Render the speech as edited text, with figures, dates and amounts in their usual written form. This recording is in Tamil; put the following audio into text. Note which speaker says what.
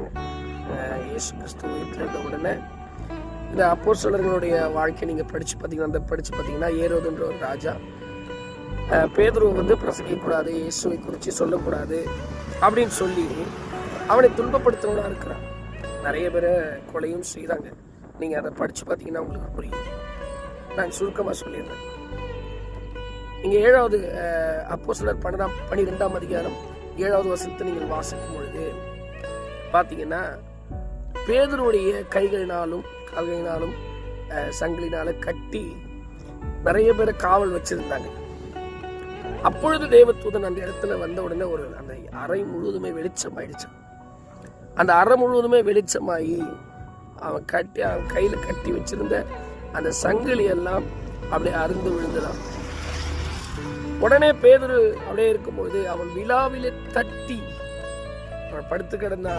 Speaker 1: இருக்கிறாங்க. இயேசு கிறிஸ்து உயிர்த்தெழுந்த உடனே இந்த அப்போஸ்தலர்களுடைய வாழ்க்கையை நீங்கள் படித்து பார்த்தீங்கன்னா ஏரோதுன்ற ஒரு ராஜா பேதுருவை பிரசங்கிக்கக்கூடாது, இயேசுவை குறித்து சொல்லக்கூடாது அப்படின்னு சொல்லி அவனை துன்பப்படுத்தணும்னா இருக்கிறான். நிறைய பேரை கொலையும் செய்கிறாங்க. நீங்கள் அதை படித்து பார்த்தீங்கன்னா உங்களுக்கு புரியும். நான் சுருக்கமாக சொல்லிடுறேன். நீங்கள் 7வது அப்போஸ்தலர் 12ஆம் அதிகாரம் 7வது வசனத்தை நீங்கள் வாசிக்கும் பொழுது பார்த்தீங்கன்னா பேதுருவுடைய கைகளினாலும் கால்களினாலும் சங்கிலினால கட்டி நிறைய பேரை காவல் வச்சிருந்தாங்க. அப்பொழுது தேவதூதன் அந்த இடத்துல வந்த உடனே அந்த அறை முழுவதுமே வெளிச்சமாயிடுச்சு. அந்த அறை முழுவதுமே வெளிச்சமாகி அவன் கையில் கட்டி வச்சிருந்த அந்த சங்கிலி எல்லாம் அப்படியே அருந்து விழுந்துதான். உடனே பேதுரு அப்படியே இருக்கும்போது அவன் விழாவிலே தட்டி அவன் படுத்து கிடந்தா